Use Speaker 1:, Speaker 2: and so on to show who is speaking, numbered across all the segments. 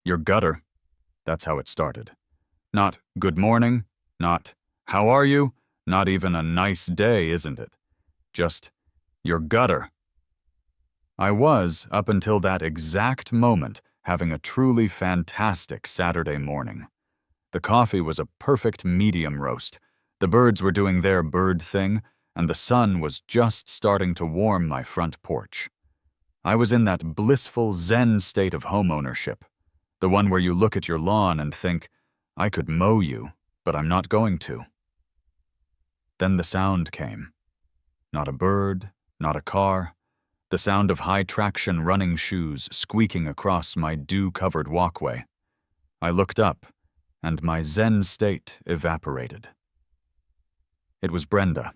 Speaker 1: Your gutter. That's how it started. Not good morning, not how are you, not even a nice day, isn't it? Just your gutter. I was, up until that exact moment, having a truly fantastic Saturday morning. The coffee was a perfect medium roast. The birds were doing their bird thing, and the sun was just starting to warm my front porch. I was in that blissful Zen state of homeownership, the one where you look at your lawn and think, I could mow you, but I'm not going to. Then the sound came. Not a bird, not a car. The sound of high-traction running shoes squeaking across my dew-covered walkway. I looked up, and my Zen state evaporated. It was Brenda.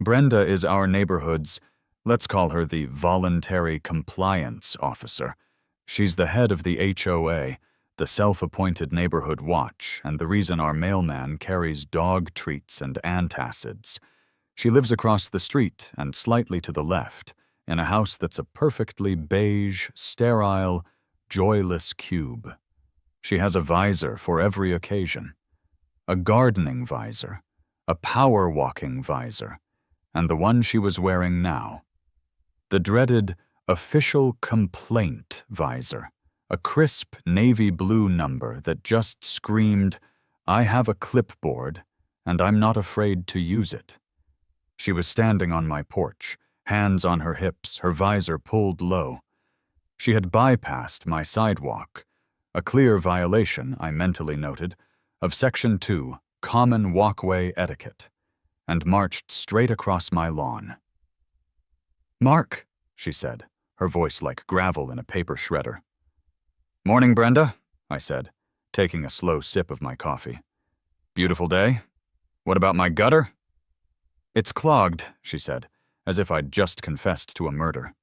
Speaker 1: Brenda is our neighborhood's, let's call her the voluntary compliance officer. She's the head of the HOA, the self-appointed neighborhood watch, and the reason our mailman carries dog treats and antacids. She lives across the street and slightly to the left, in a house that's a perfectly beige, sterile, joyless cube. She has a visor for every occasion. A gardening visor, a power-walking visor, and the one she was wearing now. The dreaded official complaint visor, a crisp navy blue number that just screamed, I have a clipboard, and I'm not afraid to use it. She was standing on my porch, hands on her hips, her visor pulled low. She had bypassed my sidewalk, a clear violation, I mentally noted, of Section 2, Common Walkway Etiquette, and marched straight across my lawn. Mark, she said, her voice like gravel in a paper shredder. Morning, Brenda, I said, taking a slow sip of my coffee. Beautiful day. What about my gutter? It's clogged, she said, as if I'd just confessed to a murder.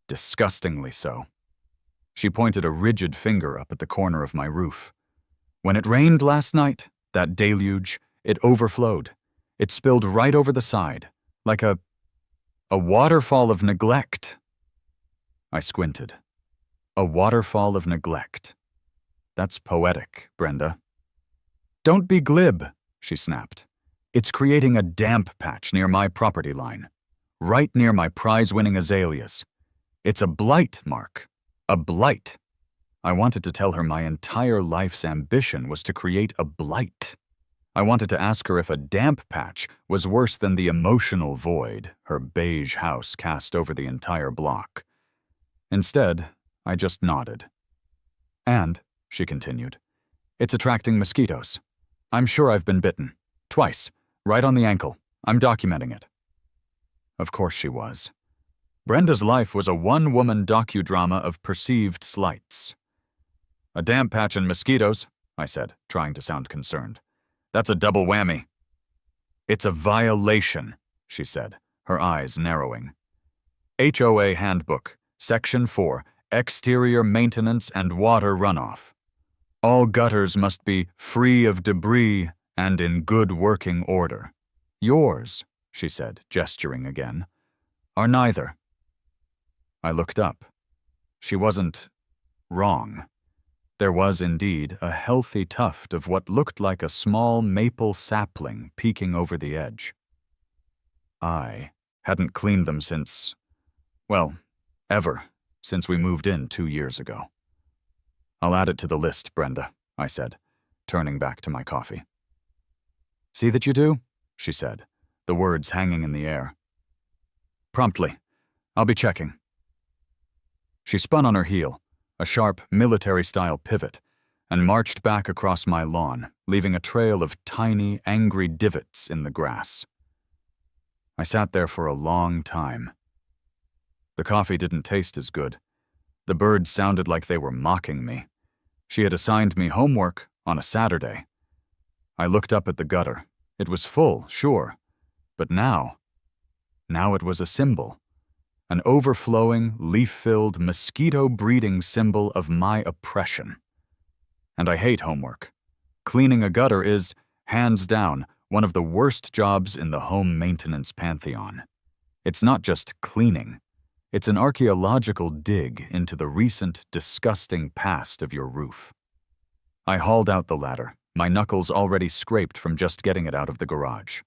Speaker 1: Disgustingly so. She pointed a rigid finger up at the corner of my roof. When it rained last night, that deluge, it overflowed. It spilled right over the side, like a waterfall of neglect. I squinted. A waterfall of neglect. That's poetic, Brenda. Don't be glib, she snapped. It's creating a damp patch near my property line, right near my prize-winning azaleas. It's a blight, Mark. A blight. I wanted to tell her my entire life's ambition was to create a blight. I wanted to ask her if a damp patch was worse than the emotional void her beige house cast over the entire block. Instead, I just nodded. And, she continued, it's attracting mosquitoes. I'm sure I've been bitten. Twice. Right on the ankle. I'm documenting it. Of course she was. Brenda's life was a one-woman docudrama of perceived slights. A damp patch and mosquitoes, I said, trying to sound concerned. That's a double whammy. It's a violation, she said, her eyes narrowing. HOA Handbook, Section 4, Exterior Maintenance and Water Runoff. All gutters must be free of debris and in good working order. Yours, she said, gesturing again, are neither. I looked up. She wasn't wrong. There was indeed a healthy tuft of what looked like a small maple sapling peeking over the edge. I hadn't cleaned them since, well, ever, since we moved in 2 years ago. I'll add it to the list, Brenda, I said, turning back to my coffee. See that you do? She said, the words hanging in the air. Promptly. I'll be checking. She spun on her heel, a sharp military-style pivot, and marched back across my lawn, leaving a trail of tiny, angry divots in the grass. I sat there for a long time. The coffee didn't taste as good. The birds sounded like they were mocking me. She had assigned me homework on a Saturday. I looked up at the gutter. It was full, sure, but now it was a symbol. An overflowing, leaf-filled, mosquito-breeding symbol of my oppression. And I hate homework. Cleaning a gutter is, hands down, one of the worst jobs in the home maintenance pantheon. It's not just cleaning. It's an archaeological dig into the recent, disgusting past of your roof. I hauled out the ladder, my knuckles already scraped from just getting it out of the garage.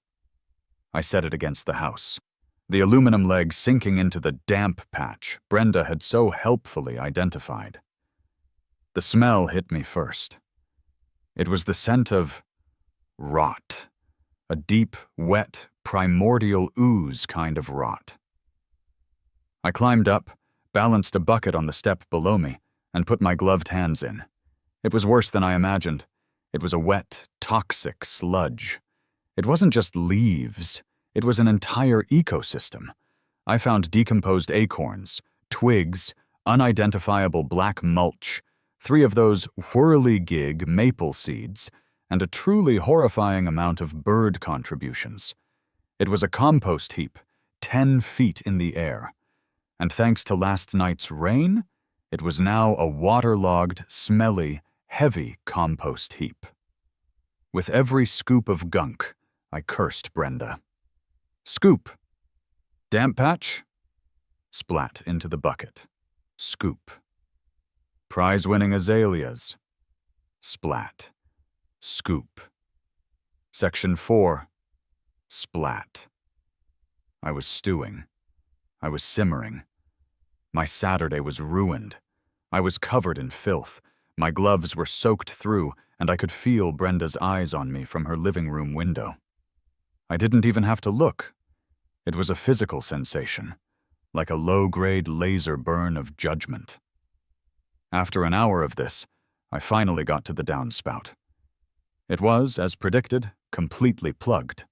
Speaker 1: I set it against the house, the aluminum leg sinking into the damp patch Brenda had so helpfully identified. The smell hit me first. It was the scent of rot, a deep, wet, primordial ooze kind of rot. I climbed up, balanced a bucket on the step below me, and put my gloved hands in. It was worse than I imagined. It was a wet, toxic sludge. It wasn't just leaves. It was an entire ecosystem. I found decomposed acorns, twigs, unidentifiable black mulch, 3 of those whirligig maple seeds, and a truly horrifying amount of bird contributions. It was a compost heap, 10 feet in the air. And thanks to last night's rain, it was now a waterlogged, smelly, heavy compost heap. With every scoop of gunk, I cursed Brenda. Scoop. Damp patch? Splat into the bucket. Scoop. Prize-winning azaleas. Splat. Scoop. Section 4. Splat. I was stewing. I was simmering. My Saturday was ruined. I was covered in filth. My gloves were soaked through, and I could feel Brenda's eyes on me from her living room window. I didn't even have to look. It was a physical sensation, like a low-grade laser burn of judgment. After an hour of this, I finally got to the downspout. It was, as predicted, completely plugged.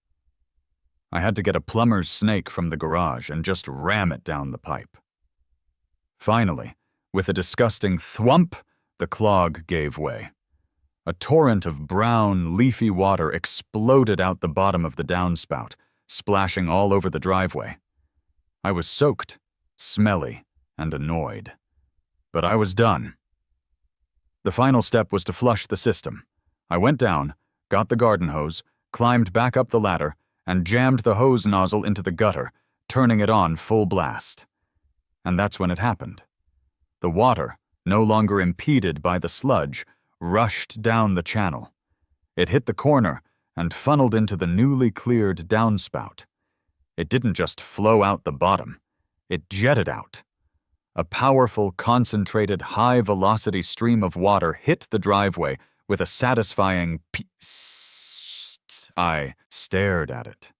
Speaker 1: I had to get a plumber's snake from the garage and just ram it down the pipe. Finally, with a disgusting thwump, the clog gave way. A torrent of brown, leafy water exploded out the bottom of the downspout, splashing all over the driveway. I was soaked, smelly, and annoyed. But I was done. The final step was to flush the system. I went down, got the garden hose, climbed back up the ladder, and jammed the hose nozzle into the gutter, turning it on full blast. And that's when it happened. The water, no longer impeded by the sludge, rushed down the channel. It hit the corner and funneled into the newly cleared downspout. It didn't just flow out the bottom. It jetted out. A powerful, concentrated, high-velocity stream of water hit the driveway with a satisfying psst. I stared at it.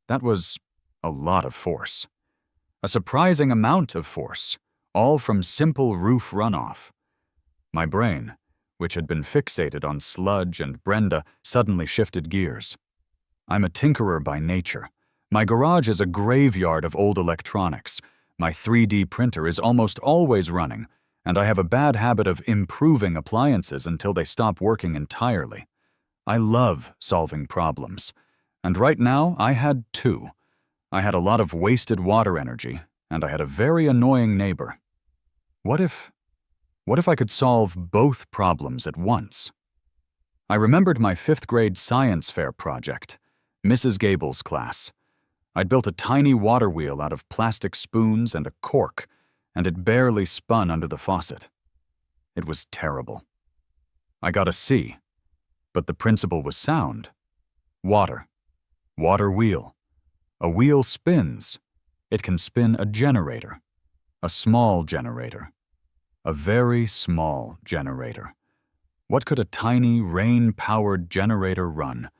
Speaker 1: That was a lot of force. A surprising amount of force, all from simple roof runoff. My brain, which had been fixated on sludge and Brenda, suddenly shifted gears. I'm a tinkerer by nature. My garage is a graveyard of old electronics. My 3D printer is almost always running, and I have a bad habit of improving appliances until they stop working entirely. I love solving problems, and right now I had 2. I had a lot of wasted water energy, and I had a very annoying neighbor. What if I could solve both problems at once? I remembered my 5th grade science fair project, Mrs. Gable's class. I'd built a tiny water wheel out of plastic spoons and a cork, and it barely spun under the faucet. It was terrible. I got a C, but the principle was sound. Water wheel. A wheel spins. It can spin a generator. A small generator. A very small generator. What could a tiny, rain-powered generator run?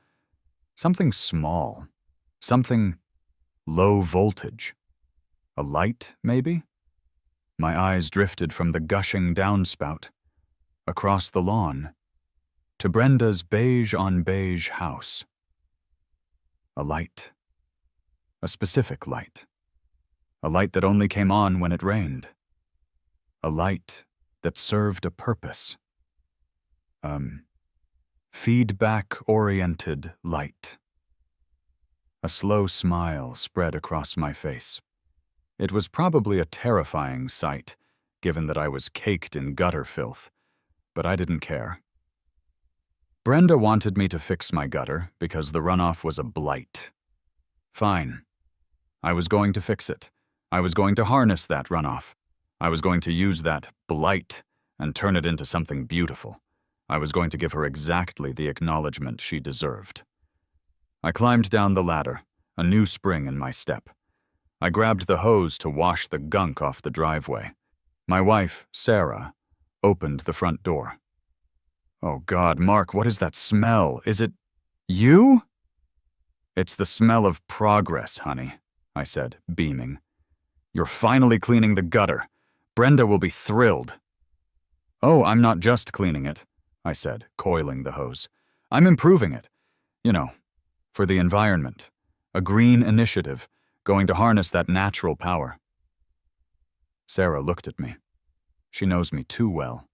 Speaker 1: Something small. Something low voltage. A light, maybe? My eyes drifted from the gushing downspout, across the lawn, to Brenda's beige-on-beige house. A light. A specific light. A light that only came on when it rained. A light that served a purpose. Feedback-oriented light. A slow smile spread across my face. It was probably a terrifying sight, given that I was caked in gutter filth, but I didn't care. Brenda wanted me to fix my gutter because the runoff was a blight. Fine. I was going to fix it. I was going to harness that runoff. I was going to use that blight and turn it into something beautiful. I was going to give her exactly the acknowledgement she deserved. I climbed down the ladder, a new spring in my step. I grabbed the hose to wash the gunk off the driveway. My wife, Sarah, opened the front door. "Oh God, Mark, what is that smell? Is it you?" "It's the smell of progress, honey," I said, beaming. "You're finally cleaning the gutter. Brenda will be thrilled." "Oh, I'm not just cleaning it," I said, coiling the hose. "I'm improving it. You know, for the environment. A green initiative, going to harness that natural power." Sarah looked at me. She knows me too well.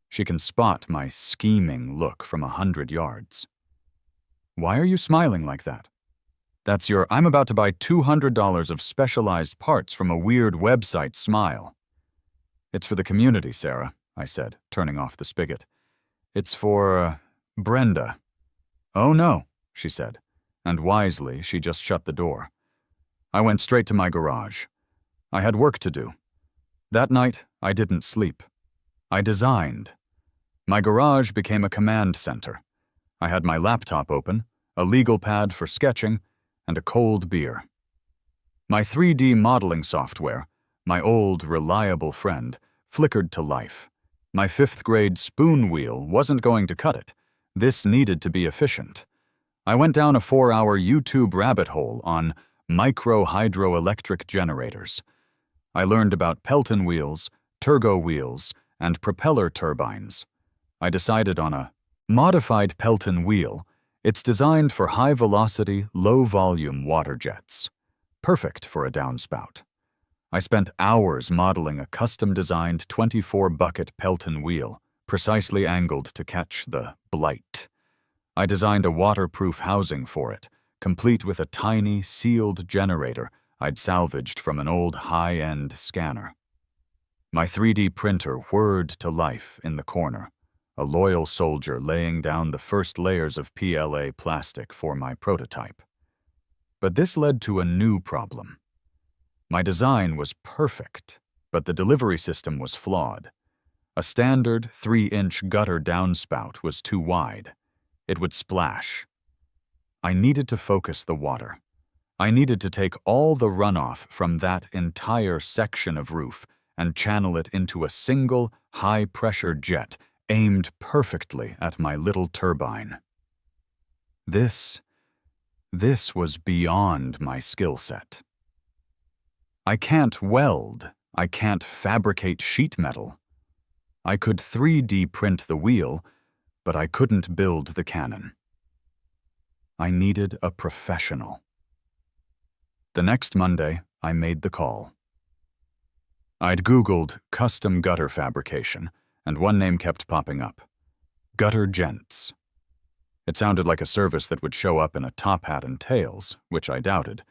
Speaker 1: She can spot my scheming look from 100 yards. "Why are you smiling like that?" "That's your I'm about to buy $200 of specialized parts from a weird website smile." "It's for the community, Sarah," I said, turning off the spigot. "It's for, Brenda." "Oh no," she said, and wisely she just shut the door. I went straight to my garage. I had work to do. That night, I didn't sleep. I designed. My garage became a command center. I had my laptop open, a legal pad for sketching, and a cold beer. My 3D modeling software, my old, reliable friend, flickered to life. My 5th grade spoon wheel wasn't going to cut it. This needed to be efficient. I went down a 4-hour YouTube rabbit hole on micro-hydroelectric generators. I learned about Pelton wheels, Turgo wheels, and propeller turbines. I decided on a modified Pelton wheel. It's designed for high-velocity, low-volume water jets. Perfect for a downspout. I spent hours modeling a custom-designed 24-bucket Pelton wheel, precisely angled to catch the blight. I designed a waterproof housing for it, complete with a tiny, sealed generator I'd salvaged from an old high-end scanner. My 3D printer whirred to life in the corner, a loyal soldier laying down the first layers of PLA plastic for my prototype. But this led to a new problem. My design was perfect, but the delivery system was flawed. A standard 3-inch gutter downspout was too wide. It would splash. I needed to focus the water. I needed to take all the runoff from that entire section of roof and channel it into a single, high-pressure jet aimed perfectly at my little turbine. This was beyond my skill set. I can't weld. I can't fabricate sheet metal. I could 3D print the wheel, but I couldn't build the cannon. I needed a professional. The next Monday, I made the call. I'd Googled custom gutter fabrication, and one name kept popping up: Gutter Gents. It sounded like a service that would show up in a top hat and tails, which I doubted,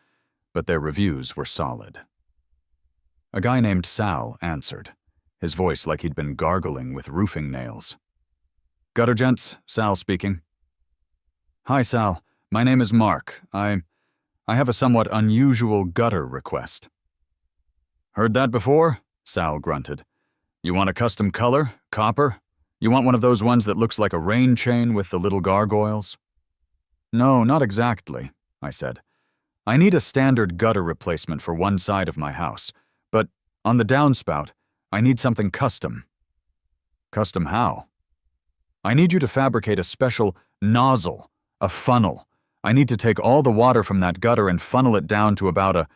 Speaker 1: but their reviews were solid. A guy named Sal answered, his voice like he'd been gargling with roofing nails. "Gutter Gents, Sal speaking." "Hi, Sal. My name is Mark. I have a somewhat unusual gutter request." "Heard that before?" Sal grunted. "You want a custom color? Copper? You want one of those ones that looks like a rain chain with the little gargoyles?" "No, not exactly," I said. "I need a standard gutter replacement for one side of my house, but on the downspout, I need something custom." "Custom how?" "I need you to fabricate a special nozzle, a funnel. I need to take all the water from that gutter and funnel it down to about a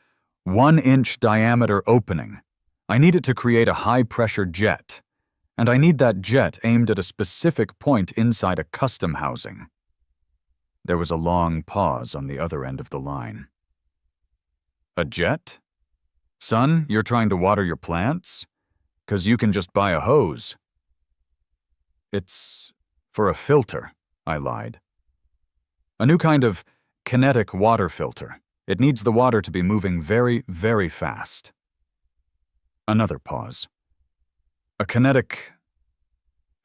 Speaker 1: 1-inch diameter opening. I need it to create a high-pressure jet. And I need that jet aimed at a specific point inside a custom housing." There was a long pause on the other end of the line. "A jet? Son, you're trying to water your plants? 'Cause you can just buy a hose." "It's for a filter," I lied. "A new kind of kinetic water filter. It needs the water to be moving very, very fast." Another pause. "A kinetic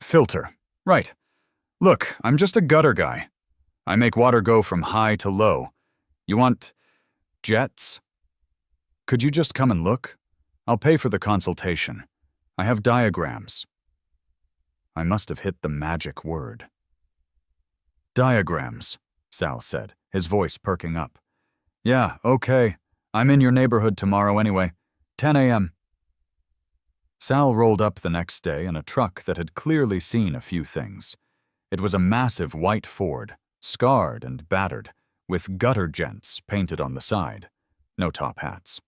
Speaker 1: filter. Right. Look, I'm just a gutter guy. I make water go from high to low. You want jets?" Could you just come and look? I'll pay for the consultation. I have diagrams. I must have hit the magic word. Diagrams, Sal said, his voice perking up. Yeah, okay. I'm in your neighborhood tomorrow anyway. 10 a.m. Sal rolled up the next day in a truck that had clearly seen a few things. It was a massive white Ford, scarred and battered, with gutter gents painted on the side. No top hats.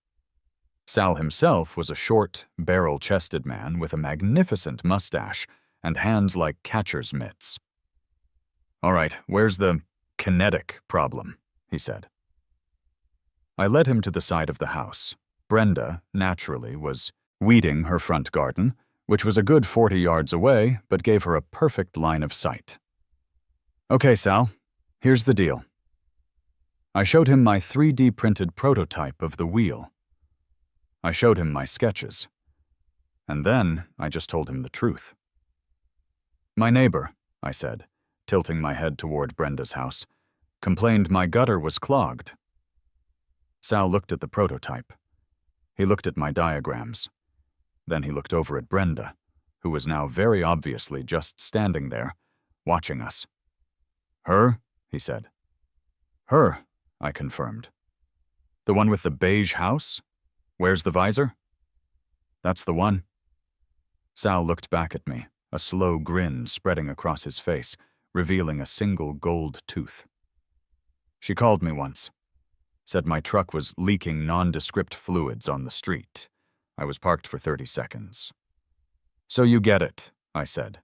Speaker 1: Sal himself was a short, barrel-chested man with a magnificent mustache and hands like catcher's mitts. All right, where's the kinetic problem? He said. I led him to the side of the house. Brenda, naturally, was weeding her front garden, which was a good 40 yards away, but gave her a perfect line of sight. Okay, Sal, here's the deal. I showed him my 3D printed prototype of the wheel. I showed him my sketches. And then I just told him the truth. My neighbor, I said, tilting my head toward Brenda's house, complained my gutter was clogged. Sal looked at the prototype. He looked at my diagrams. Then he looked over at Brenda, who was now very obviously just standing there, watching us. Her? He said. Her, I confirmed. The one with the beige house? Where's the visor? That's the one. Sal looked back at me, a slow grin spreading across his face, revealing a single gold tooth. She called me once. Said my truck was leaking nondescript fluids on the street. I was parked for 30 seconds. So you get it, I said.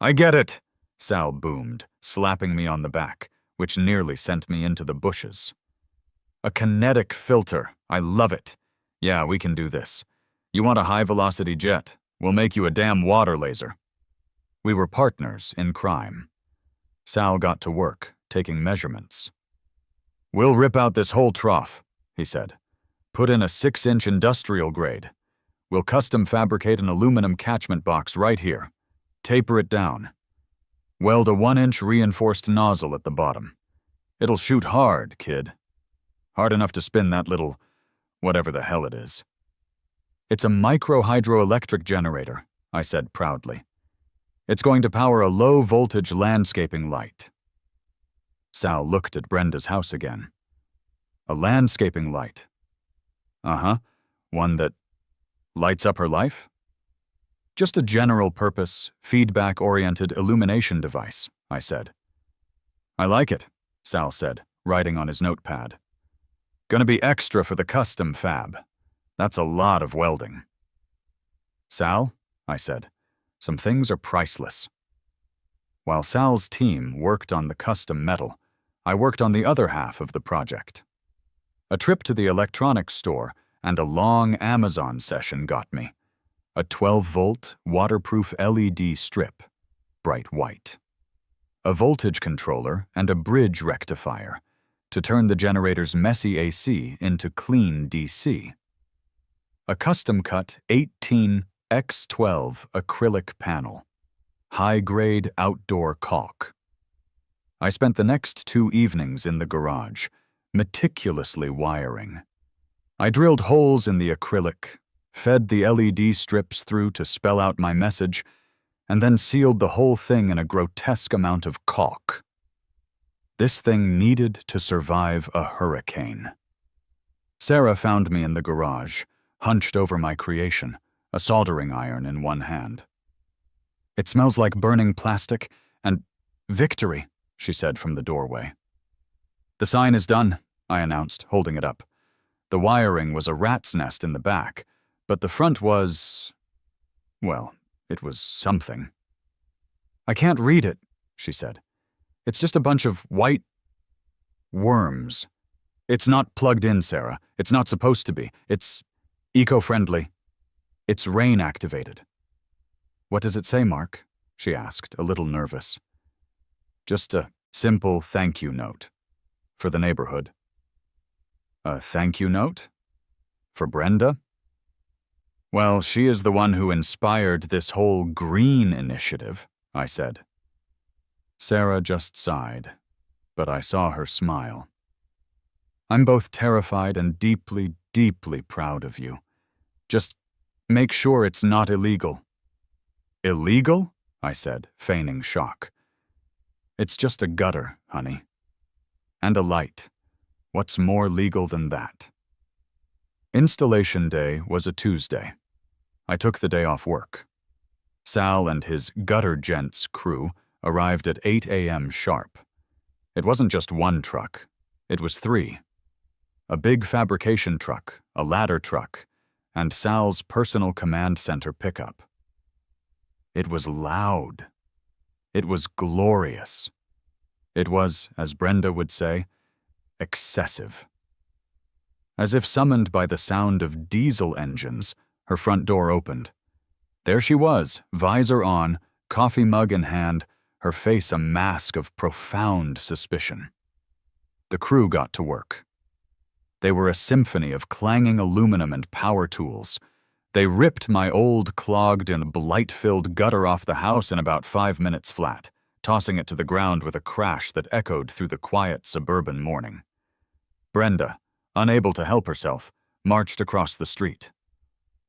Speaker 1: I get it, Sal boomed, slapping me on the back, which nearly sent me into the bushes. A kinetic filter. I love it. Yeah, we can do this. You want a high-velocity jet? We'll make you a damn water laser. We were partners in crime. Sal got to work, taking measurements. We'll rip out this whole trough, he said. Put in a 6-inch industrial grade. We'll custom fabricate an aluminum catchment box right here. Taper it down. Weld a 1-inch reinforced nozzle at the bottom. It'll shoot hard, kid. Hard enough to spin that little whatever the hell it is. It's a micro-hydroelectric generator, I said proudly. It's going to power a low-voltage landscaping light. Sal looked at Brenda's house again. A landscaping light. Uh-huh. One that lights up her life? Just a general-purpose, feedback-oriented illumination device, I said. I like it, Sal said, writing on his notepad. Gonna be extra for the custom fab. That's a lot of welding. Sal, I said, some things are priceless. While Sal's team worked on the custom metal, I worked on the other half of the project. A trip to the electronics store and a long Amazon session got me. A 12-volt, waterproof LED strip, bright white. A voltage controller and a bridge rectifier to turn the generator's messy AC into clean DC. A custom-cut 18x12 acrylic panel. High-grade outdoor caulk. I spent the next 2 evenings in the garage, meticulously wiring. I drilled holes in the acrylic, fed the LED strips through to spell out my message, and then sealed the whole thing in a grotesque amount of caulk. This thing needed to survive a hurricane. Sarah found me in the garage, hunched over my creation, a soldering iron in one hand. It smells like burning plastic and victory, she said from the doorway. The sign is done, I announced, holding it up. The wiring was a rat's nest in the back, but the front was, well, it was something. I can't read it, she said. It's just a bunch of white worms. It's not plugged in, Sarah. It's not supposed to be. It's eco-friendly. It's rain-activated. What does it say, Mark? She asked, a little nervous. Just a simple thank you note. For the neighborhood. A thank you note? For Brenda? Well, she is the one who inspired this whole green initiative, I said. Sarah just sighed, but I saw her smile. I'm both terrified and deeply, deeply proud of you. Just make sure it's not illegal." "Illegal?" I said, feigning shock. "It's just a gutter, honey. And a light. What's more legal than that?" Installation day was a Tuesday. I took the day off work. Sal and his gutter gents crew arrived at 8 a.m. sharp. It wasn't just one truck. It was 3. A big fabrication truck, a ladder truck, and Sal's personal command center pickup. It was loud. It was glorious. It was, as Brenda would say, excessive. As if summoned by the sound of diesel engines, her front door opened. There she was, visor on, coffee mug in hand, her face a mask of profound suspicion. The crew got to work. They were a symphony of clanging aluminum and power tools. They ripped my old, clogged and blight-filled gutter off the house in about 5 minutes flat, tossing it to the ground with a crash that echoed through the quiet suburban morning. Brenda, unable to help herself, marched across the street.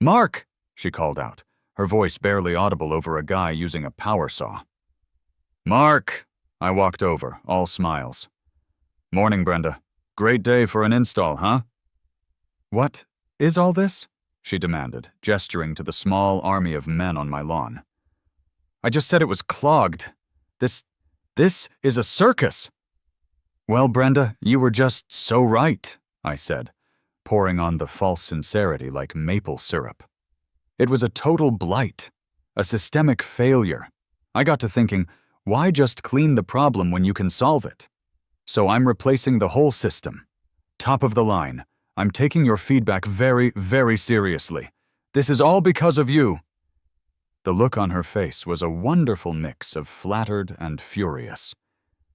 Speaker 1: "Mark!" she called out, her voice barely audible over a guy using a power saw. "Mark!" I walked over, all smiles. "Morning, Brenda. Great day for an install, huh?" "What is all this?" she demanded, gesturing to the small army of men on my lawn. "I just said it was clogged. This is a circus." "Well, Brenda, you were just so right," I said, pouring on the false sincerity like maple syrup. "It was a total blight, a systemic failure. I got to thinking, why just clean the problem when you can solve it? So I'm replacing the whole system. Top of the line. I'm taking your feedback very, very seriously. This is all because of you." The look on her face was a wonderful mix of flattered and furious.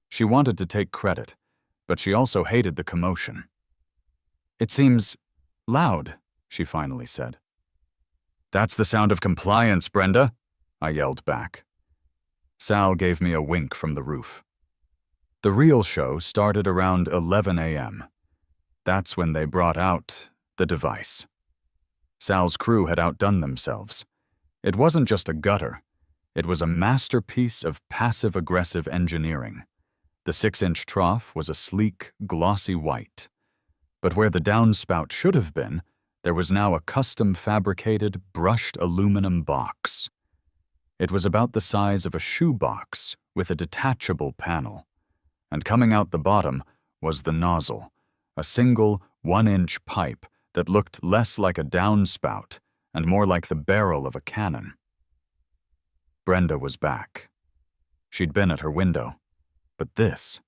Speaker 1: She wanted to take credit, but she also hated the commotion. "It seems loud," she finally said. "That's the sound of compliance, Brenda," I yelled back. Sal gave me a wink from the roof. The real show started around 11 a.m. That's when they brought out the device. Sal's crew had outdone themselves. It wasn't just a gutter. It was a masterpiece of passive-aggressive engineering. The 6-inch trough was a sleek, glossy white. But where the downspout should have been, there was now a custom-fabricated, brushed aluminum box. It was about the size of a shoebox with a detachable panel. And coming out the bottom was the nozzle, a single 1-inch pipe that looked less like a downspout and more like the barrel of a cannon. Brenda was back. She'd been at her window, but this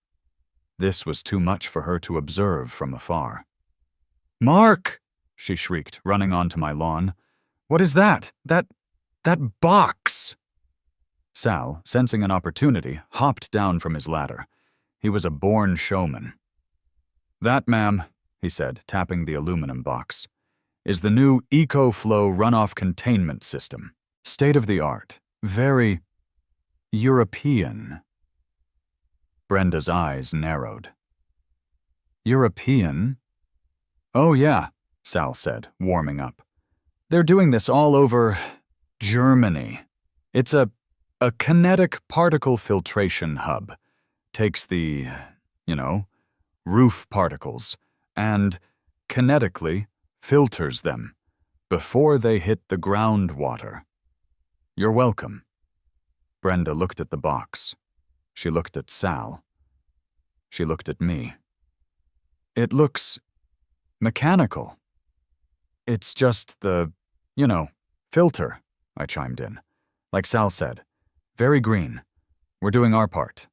Speaker 1: was too much for her to observe from afar. "Mark!" she shrieked, running onto my lawn. "What is that? That box!" Sal, sensing an opportunity, hopped down from his ladder. He was a born showman. "That, ma'am," he said, tapping the aluminum box, "is the new EcoFlow runoff containment system. State-of-the-art. Very European." Brenda's eyes narrowed. "European?" "Oh, yeah," Sal said, warming up. "They're doing this all over Germany. It's a kinetic particle filtration hub. Takes the, roof particles and kinetically filters them before they hit the groundwater. You're welcome." Brenda looked at the box. She looked at Sal. She looked at me. "It looks mechanical." "It's just the, filter," I chimed in. "Like Sal said, very green. We're doing our part."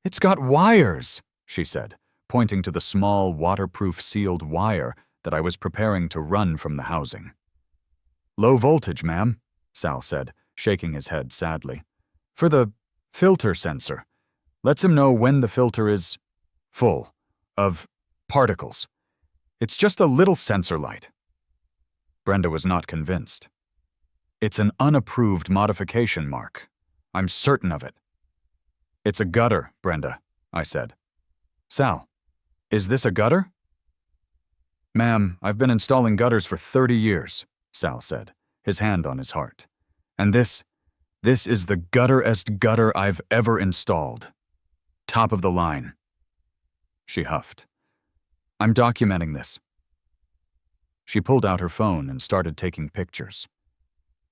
Speaker 1: "It's got wires," she said, pointing to the small, waterproof sealed wire that I was preparing to run from the housing. "Low voltage, ma'am," Sal said, shaking his head sadly. "For the filter sensor. Lets him know when the filter is full of particles. It's just a little sensor light." Brenda was not convinced. "It's an unapproved modification, Mark. I'm certain of it." "It's a gutter, Brenda," I said. "Sal, is this a gutter?" Ma'am, I've been installing gutters for 30 years, Sal said, his hand on his heart. And this is the gutterest gutter I've ever installed. Top of the line. She huffed. I'm documenting this. She pulled out her phone and started taking pictures.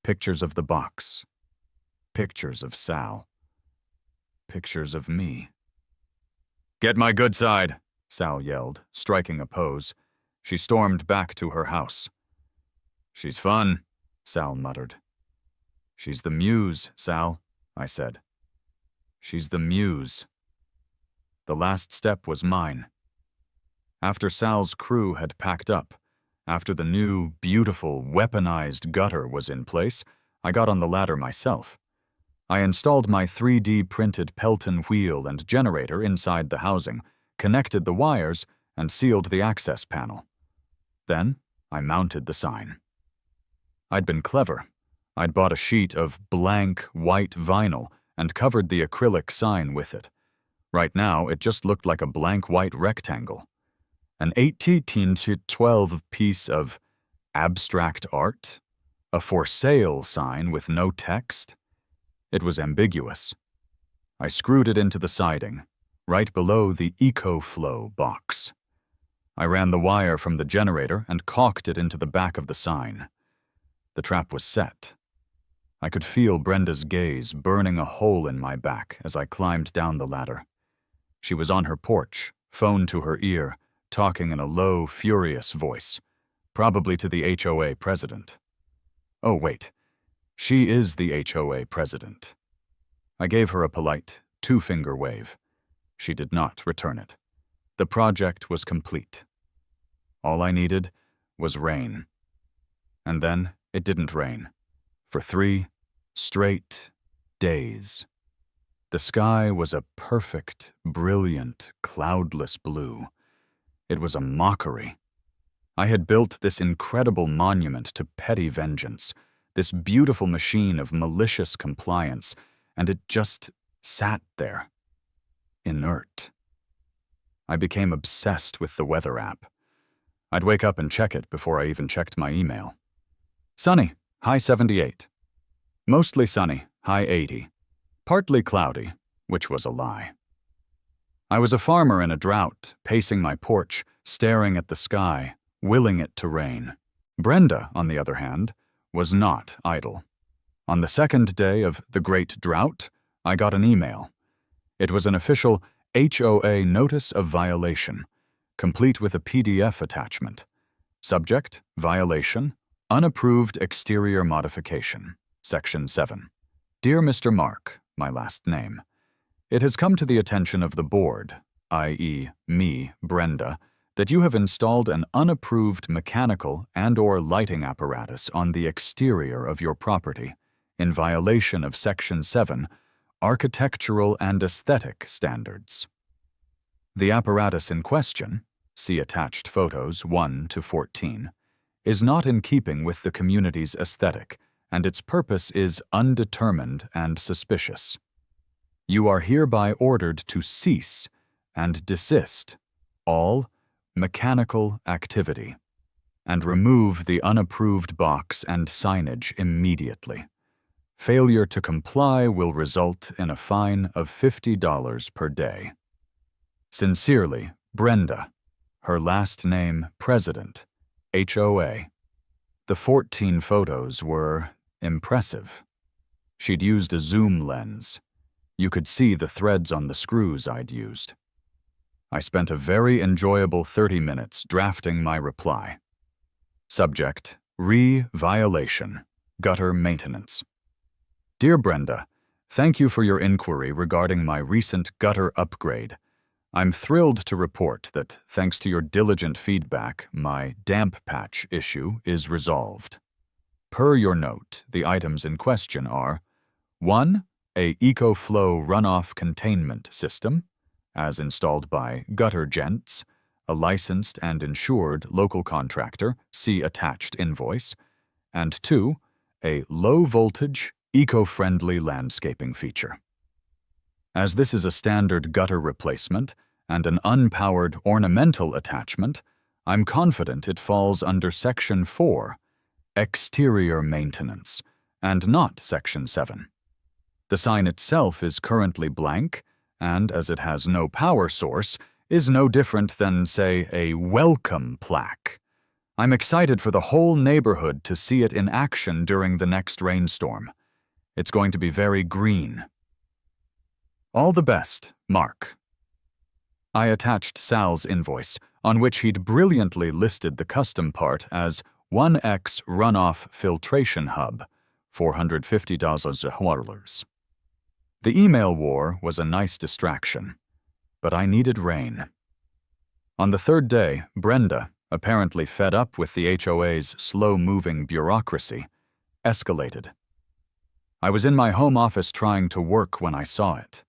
Speaker 1: Pictures of the box. Pictures of Sal. Pictures of me. Get my good side, Sal yelled, striking a pose. She stormed back to her house. She's fun, Sal muttered. She's the muse, Sal, I said. She's the muse. The last step was mine. After Sal's crew had packed up, after the new, beautiful, weaponized gutter was in place, I got on the ladder myself. I installed my 3D printed Pelton wheel and generator inside the housing, connected the wires, and sealed the access panel. Then, I mounted the sign. I'd been clever. I'd bought a sheet of blank white vinyl and covered the acrylic sign with it. Right now, it just looked like a blank white rectangle. An 18 to 12 piece of abstract art? A for sale sign with no text? It was ambiguous. I screwed it into the siding, right below the EcoFlow box. I ran the wire from the generator and caulked it into the back of the sign. The trap was set. I could feel Brenda's gaze burning a hole in my back as I climbed down the ladder. She was on her porch, phone to her ear, talking in a low, furious voice, probably to the HOA president. Oh, wait. She is the HOA president. I gave her a polite, two-finger wave. She did not return it. The project was complete. All I needed was rain. And then it didn't rain. For 3 straight days. The sky was a perfect, brilliant, cloudless blue. It was a mockery. I had built this incredible monument to petty vengeance, this beautiful machine of malicious compliance, and it just sat there, inert. I became obsessed with the weather app. I'd wake up and check it before I even checked my email. Sunny, high 78. Mostly sunny, high 80. Partly cloudy, which was a lie. I was a farmer in a drought, pacing my porch, staring at the sky, willing it to rain. Brenda, on the other hand, was not idle. On the second day of the Great Drought, I got an email. It was an official HOA notice of violation, complete with a PDF attachment. Subject, violation, unapproved exterior modification, Section 7. Dear Mr. Mark, my last name, it has come to the attention of the board, i.e. me, Brenda, that you have installed an unapproved mechanical and/or lighting apparatus on the exterior of your property, in violation of Section 7, Architectural and Aesthetic Standards. The apparatus in question, see attached photos 1 to 14, is not in keeping with the community's aesthetic, and its purpose is undetermined and suspicious. You are hereby ordered to cease and desist all mechanical activity and remove the unapproved box and signage immediately. Failure to comply will result in a fine of $50 per day. Sincerely, Brenda. Her last name, President, HOA. The 14 photos were impressive. She'd used a zoom lens. You could see the threads on the screws I'd used. I spent a very enjoyable 30 minutes drafting my reply. Subject, violation, gutter maintenance. Dear Brenda, thank you for your inquiry regarding my recent gutter upgrade. I'm thrilled to report that, thanks to your diligent feedback, my damp patch issue is resolved. Per your note, the items in question are 1. A EcoFlow runoff containment system, as installed by Gutter Gents, a licensed and insured local contractor, see attached invoice, and 2. A low-voltage, eco-friendly landscaping feature. As this is a standard gutter replacement and an unpowered ornamental attachment, I'm confident it falls under Section 4, exterior maintenance, and not Section 7. The sign itself is currently blank, and as it has no power source, is no different than, say, a welcome plaque. I'm excited for the whole neighborhood to see it in action during the next rainstorm. It's going to be very green. All the best, Mark. I attached Sal's invoice, on which he'd brilliantly listed the custom part as 1X runoff filtration hub, $450. The email war was a nice distraction, but I needed rain. On the third day, Brenda, apparently fed up with the HOA's slow-moving bureaucracy, escalated. I was in my home office trying to work when I saw it.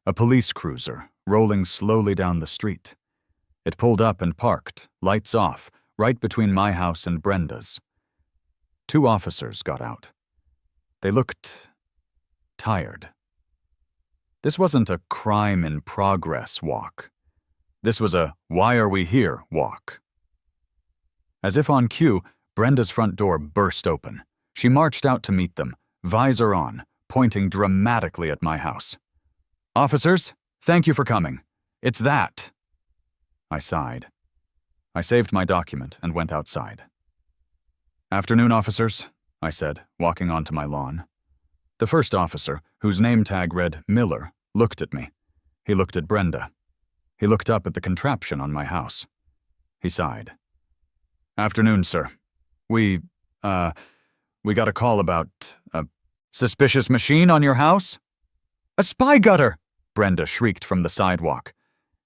Speaker 1: A police cruiser, rolling slowly down the street. It pulled up and parked, lights off, right between my house and Brenda's. 2 officers got out. They looked tired. This wasn't a crime in progress walk. This was a why are we here walk. As if on cue, Brenda's front door burst open. She marched out to meet them, visor on, pointing dramatically at my house. Officers, thank you for coming. It's that. I sighed. I saved my document and went outside. Afternoon, officers, I said, walking onto my lawn. The first officer, whose name tag read Miller, looked at me. He looked at Brenda. He looked up at the contraption on my house. He sighed. Afternoon, sir. We got a call about a suspicious machine on your house? A spy gutter, Brenda shrieked from the sidewalk.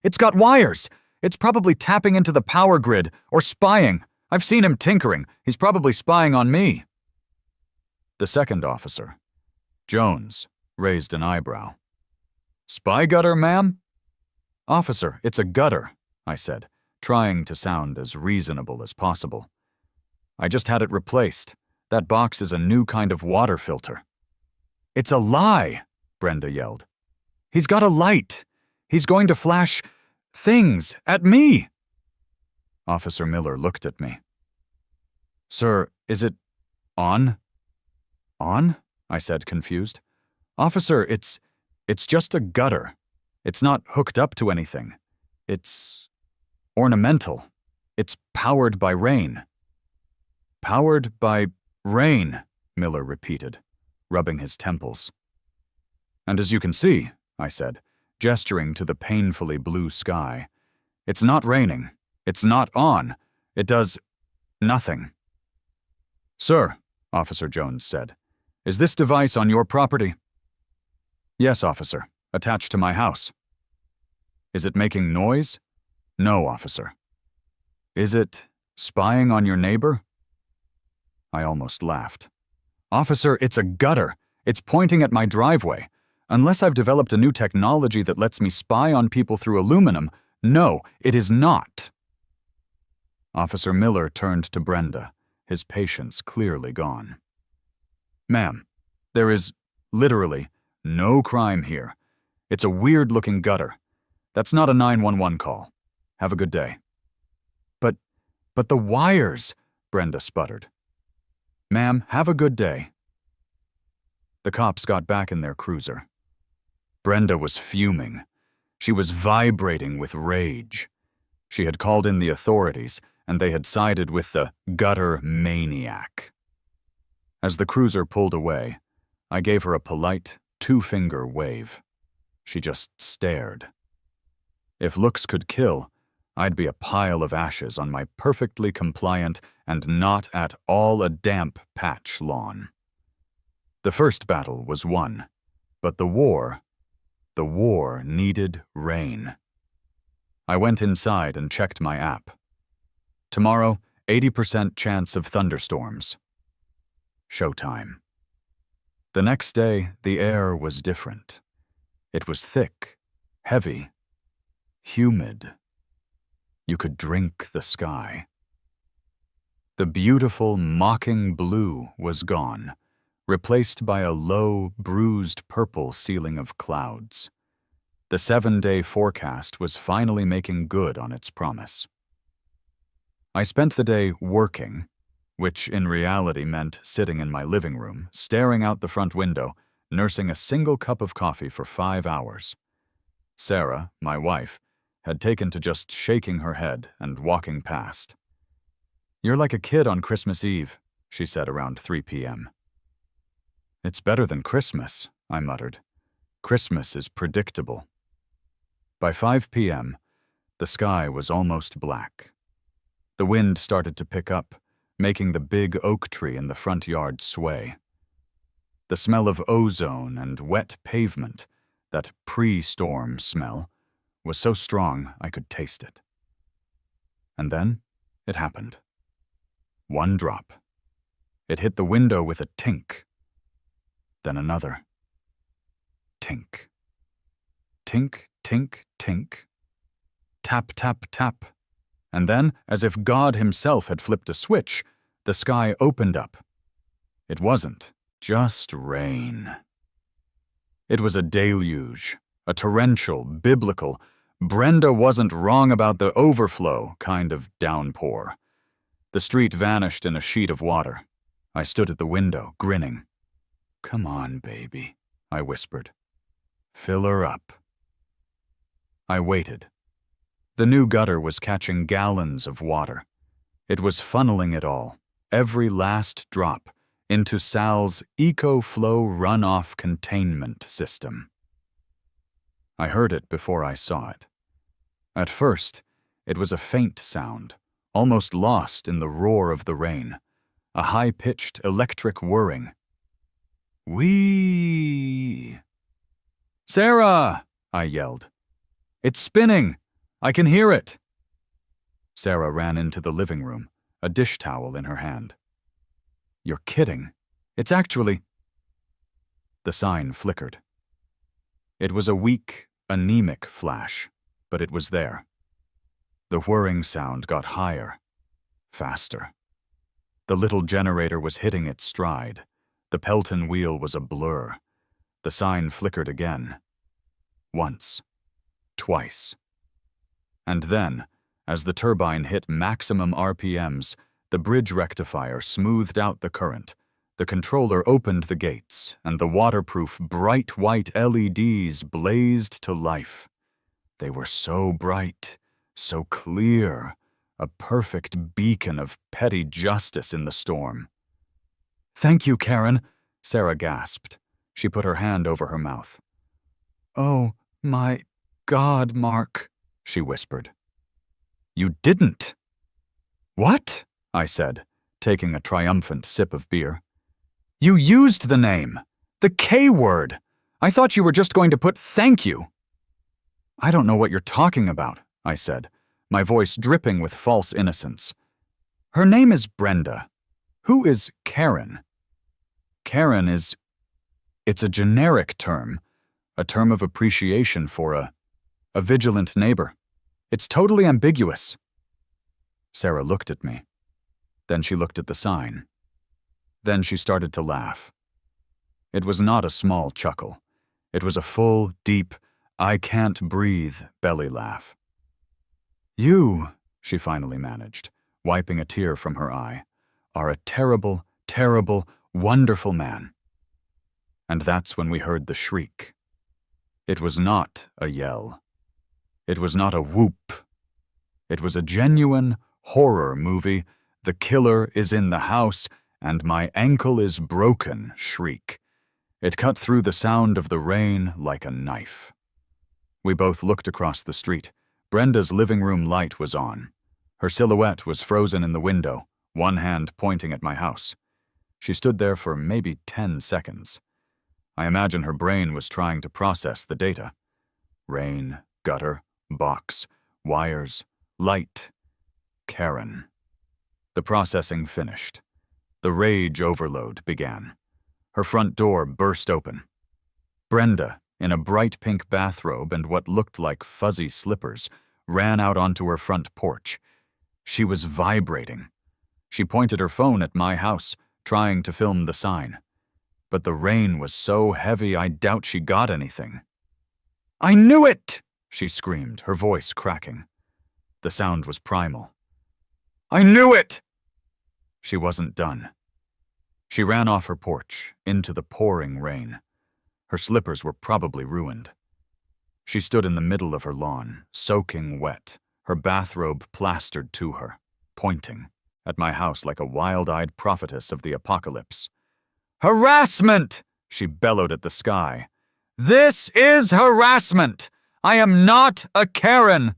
Speaker 1: It's got wires. It's probably tapping into the power grid or spying. I've seen him tinkering. He's probably spying on me. The second officer, Jones, raised an eyebrow. Spy gutter, ma'am? Officer, it's a gutter, I said, trying to sound as reasonable as possible. I just had it replaced. That box is a new kind of water filter. It's a lie, Brenda yelled. He's got a light. He's going to flash things at me. Officer Miller looked at me. Sir, is it on? On? I said, confused. Officer, it's just a gutter. It's not hooked up to anything. It's ornamental. It's powered by rain. Powered by rain, Miller repeated, rubbing his temples. And as you can see, I said, gesturing to the painfully blue sky, it's not raining. It's not on. It does nothing. Sir, Officer Jones said, is this device on your property? Yes, officer, attached to my house. Is it making noise? No, officer. Is it spying on your neighbor? I almost laughed. Officer, it's a gutter. It's pointing at my driveway. Unless I've developed a new technology that lets me spy on people through aluminum, no, it is not. Officer Miller turned to Brenda, his patience clearly gone. Ma'am, there is literally no crime here. It's a weird-looking gutter. That's not a 911 call. Have a good day. But the wires, Brenda sputtered. Ma'am, have a good day. The cops got back in their cruiser. Brenda was fuming. She was vibrating with rage. She had called in the authorities, and they had sided with the gutter maniac. As the cruiser pulled away, I gave her a polite 2-finger wave. She just stared. If looks could kill, I'd be a pile of ashes on my perfectly compliant and not at all a damp patch lawn. The first battle was won, but the war needed rain. I went inside and checked my app. Tomorrow, 80% chance of thunderstorms. Showtime. The next day, the air was different. It was thick, heavy, humid. You could drink the sky. The beautiful, mocking blue was gone, replaced by a low, bruised purple ceiling of clouds. The 7-day forecast was finally making good on its promise. I spent the day working, which in reality meant sitting in my living room, staring out the front window, nursing a single cup of coffee for 5 hours. Sarah, my wife, had taken to just shaking her head and walking past. "You're like a kid on Christmas Eve," she said around 3 p.m. "It's better than Christmas," I muttered. "Christmas is predictable." By 5 p.m., the sky was almost black. The wind started to pick up, making the big oak tree in the front yard sway. The smell of ozone and wet pavement, that pre-storm smell, was so strong I could taste it. And then it happened. One drop. It hit the window with a tink. Then another. Tink. Tink, tink, tink. Tap, tap, tap. And then, as if God himself had flipped a switch, the sky opened up. It wasn't just rain. It was a deluge, a torrential, biblical, Brenda wasn't wrong about the overflow kind of downpour. The street vanished in a sheet of water. I stood at the window, grinning. "Come on, baby," I whispered. "Fill her up." I waited. The new gutter was catching gallons of water. It was funneling it all, every last drop, into Sal's EcoFlow runoff containment system. I heard it before I saw it. At first, it was a faint sound, almost lost in the roar of the rain, a high-pitched electric whirring. "Whee!" "Sarah!" I yelled. "It's spinning! I can hear it!" Sarah ran into the living room, a dish towel in her hand. "You're kidding. It's actually—" The sign flickered. It was a weak, anemic flash, but it was there. The whirring sound got higher, faster. The little generator was hitting its stride. The Pelton wheel was a blur. The sign flickered again. Once. Twice. And then, as the turbine hit maximum RPMs, the bridge rectifier smoothed out the current. The controller opened the gates, and the waterproof, bright white LEDs blazed to life. They were so bright, so clear, a perfect beacon of petty justice in the storm. "Thank you, Karen," Sarah gasped. She put her hand over her mouth. "Oh, my God, Mark," she whispered. "You didn't." "What?" I said, taking a triumphant sip of beer. "You used the name. The K word. I thought you were just going to put thank you." "I don't know what you're talking about," I said, my voice dripping with false innocence. "Her name is Brenda. Who is Karen?" "Karen is... It's a generic term, a term of appreciation for a vigilant neighbor. It's totally ambiguous." Sarah looked at me. Then she looked at the sign. Then she started to laugh. It was not a small chuckle. It was a full, deep, I can't breathe belly laugh. "You," she finally managed, wiping a tear from her eye, "are a terrible, terrible, wonderful man." And that's when we heard the shriek. It was not a yell. It was not a whoop. It was a genuine horror movie, "The killer is in the house, and my ankle is broken" shriek. It cut through the sound of the rain like a knife. We both looked across the street. Brenda's living room light was on. Her silhouette was frozen in the window, one hand pointing at my house. She stood there for maybe 10 seconds. I imagine her brain was trying to process the data. Rain, gutter, box, wires, light, Karen. The processing finished. The rage overload began. Her front door burst open. Brenda, in a bright pink bathrobe and what looked like fuzzy slippers, ran out onto her front porch. She was vibrating. She pointed her phone at my house, trying to film the sign. But the rain was so heavy I doubt she got anything. "I knew it!" she screamed, her voice cracking. The sound was primal. I knew it! She wasn't done. She ran off her porch, into the pouring rain. Her slippers were probably ruined. She stood in the middle of her lawn, soaking wet, her bathrobe plastered to her, pointing at my house like a wild-eyed prophetess of the apocalypse. Harassment! She bellowed at the sky. This is harassment! I am not a Karen!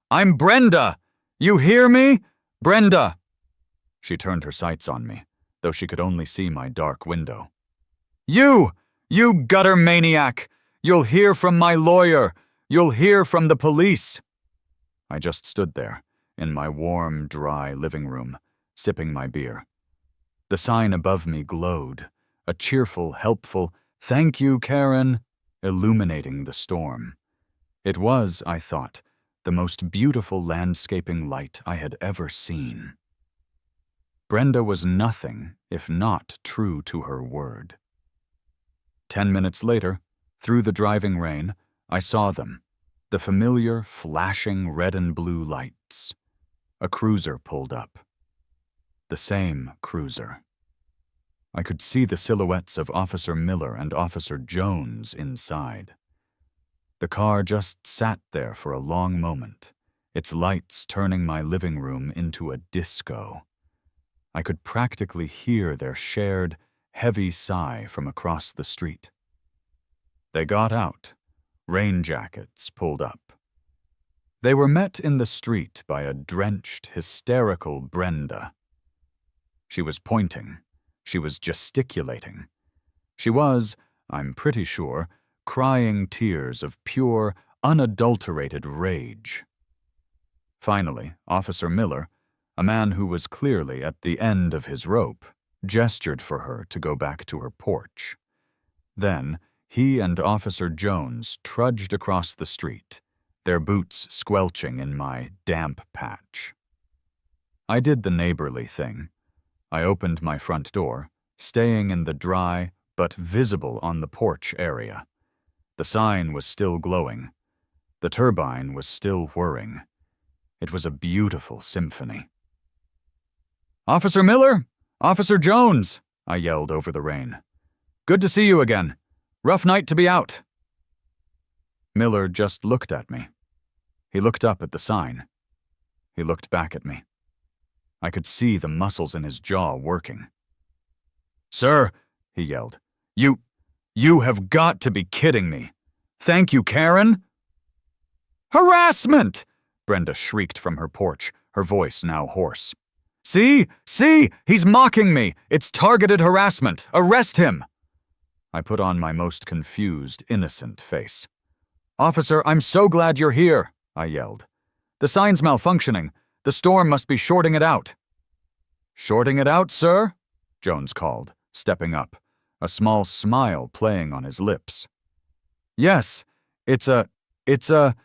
Speaker 1: I'm Brenda! You hear me? Brenda! She turned her sights on me, though she could only see my dark window. You gutter maniac! You'll hear from my lawyer! You'll hear from the police! I just stood there, in my warm, dry living room, sipping my beer. The sign above me glowed, a cheerful, helpful, "Thank you, Karen," illuminating the storm. It was, I thought, the most beautiful landscaping light I had ever seen. Brenda was nothing if not true to her word. 10 minutes later, through the driving rain, I saw them, the familiar, flashing red and blue lights. A cruiser pulled up. The same cruiser. I could see the silhouettes of Officer Miller and Officer Jones inside. The car just sat there for a long moment, its lights turning my living room into a disco. I could practically hear their shared, heavy sigh from across the street. They got out, rain jackets pulled up. They were met in the street by a drenched, hysterical Brenda. She was pointing. She was gesticulating. She was, I'm pretty sure, crying tears of pure, unadulterated rage. Finally, Officer Miller, a man who was clearly at the end of his rope, gestured for her to go back to her porch. Then, he and Officer Jones trudged across the street, their boots squelching in my damp patch. I did the neighborly thing. I opened my front door, staying in the dry but visible on the porch area. The sign was still glowing. The turbine was still whirring. It was a beautiful symphony. "Officer Miller! Officer Jones!" I yelled over the rain. "Good to see you again. Rough night to be out." Miller just looked at me. He looked up at the sign. He looked back at me. I could see the muscles in his jaw working. "Sir," he yelled, You have got to be kidding me. Thank you, Karen." "Harassment!" Brenda shrieked from her porch, her voice now hoarse. See, he's mocking me. It's targeted harassment. Arrest him." I put on my most confused, innocent face. "Officer, I'm so glad you're here," I yelled. "The sign's malfunctioning. The storm must be shorting it out." "Shorting it out, sir?" Jones called, stepping up, a small smile playing on his lips. "Yes, it's a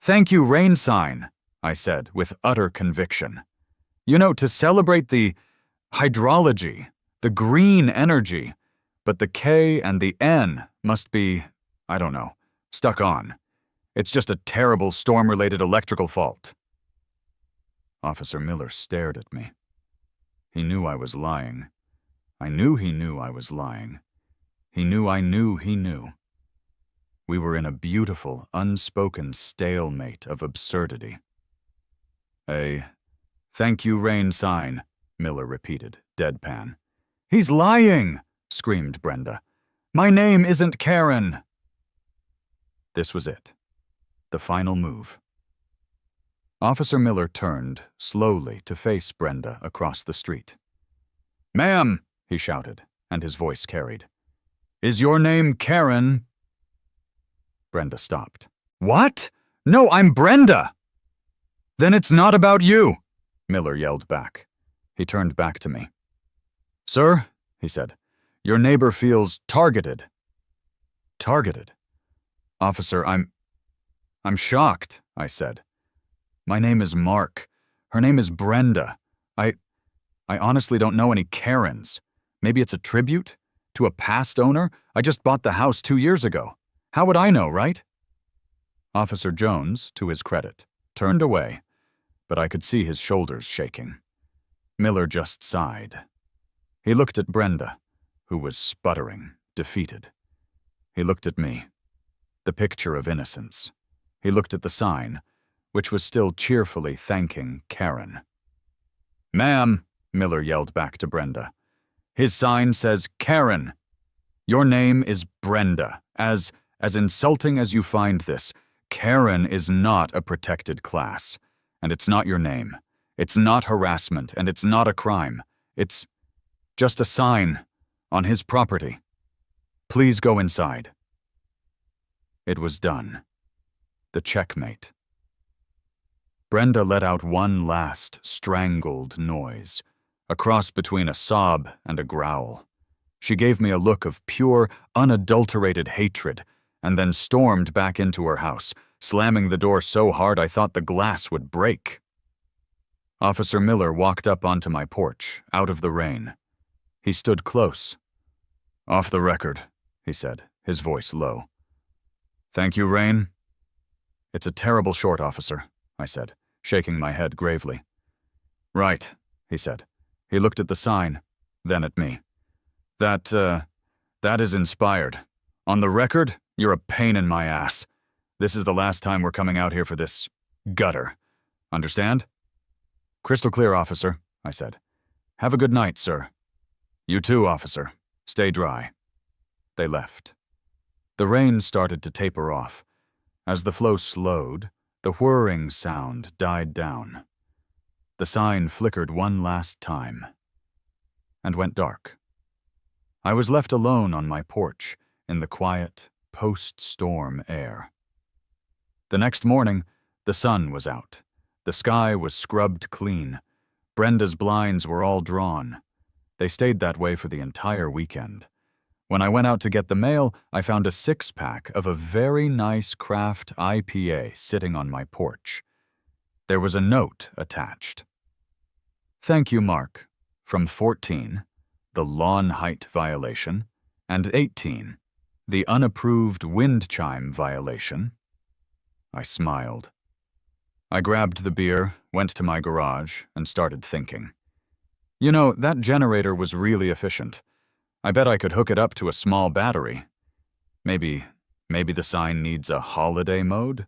Speaker 1: thank you rain sign," I said with utter conviction. "You know, to celebrate the hydrology, the green energy, but the K and the N must be, I don't know, stuck on. It's just a terrible storm-related electrical fault." Officer Miller stared at me. He knew I was lying. I knew he knew I was lying. He knew I knew he knew. We were in a beautiful, unspoken stalemate of absurdity. "A thank you rain sign," Miller repeated, deadpan. "He's lying!" screamed Brenda. "My name isn't Karen." This was it. The final move. Officer Miller turned, slowly, to face Brenda across the street. "Ma'am," he shouted, and his voice carried. "Is your name Karen?" Brenda stopped. "What? No, I'm Brenda!" "Then it's not about you," Miller yelled back. He turned back to me. "Sir," he said, "your neighbor feels targeted." "Targeted? Officer, I'm shocked," I said. "My name is Mark. Her name is Brenda. I honestly don't know any Karens. Maybe it's a tribute? To a past owner? I just bought the house 2 years ago. How would I know, right?" Officer Jones, to his credit, turned away, but I could see his shoulders shaking. Miller just sighed. He looked at Brenda, who was sputtering, defeated. He looked at me, the picture of innocence. He looked at the sign, which was still cheerfully thanking Karen. "Ma'am," Miller yelled back to Brenda, "his sign says Karen. Your name is Brenda. As insulting as you find this, Karen is not a protected class. And it's not your name. It's not harassment, and it's not a crime. It's just a sign on his property. Please go inside." It was done. The checkmate. Brenda let out one last strangled noise, a cross between a sob and a growl. She gave me a look of pure, unadulterated hatred, and then stormed back into her house, slamming the door so hard I thought the glass would break. Officer Miller walked up onto my porch, out of the rain. He stood close. "Off the record," he said, his voice low. "Thank you, Rain." "It's a terrible short, officer," I said, shaking my head gravely. "Right," he said. He looked at the sign, then at me. That is inspired. On the record, you're a pain in my ass. This is the last time we're coming out here for this gutter. Understand?" "Crystal clear, officer," I said. "Have a good night, sir." "You too, officer. Stay dry." They left. The rain started to taper off. As the flow slowed, the whirring sound died down. The sign flickered one last time and went dark. I was left alone on my porch in the quiet, post-storm air. The next morning, the sun was out. The sky was scrubbed clean. Brenda's blinds were all drawn. They stayed that way for the entire weekend. When I went out to get the mail, I found a 6-pack of a very nice craft IPA sitting on my porch. There was a note attached. "Thank you, Mark. From 14, the lawn height violation, and 18, the unapproved wind chime violation." I smiled. I grabbed the beer, went to my garage, and started thinking. You know, that generator was really efficient. I bet I could hook it up to a small battery. Maybe the sign needs a holiday mode?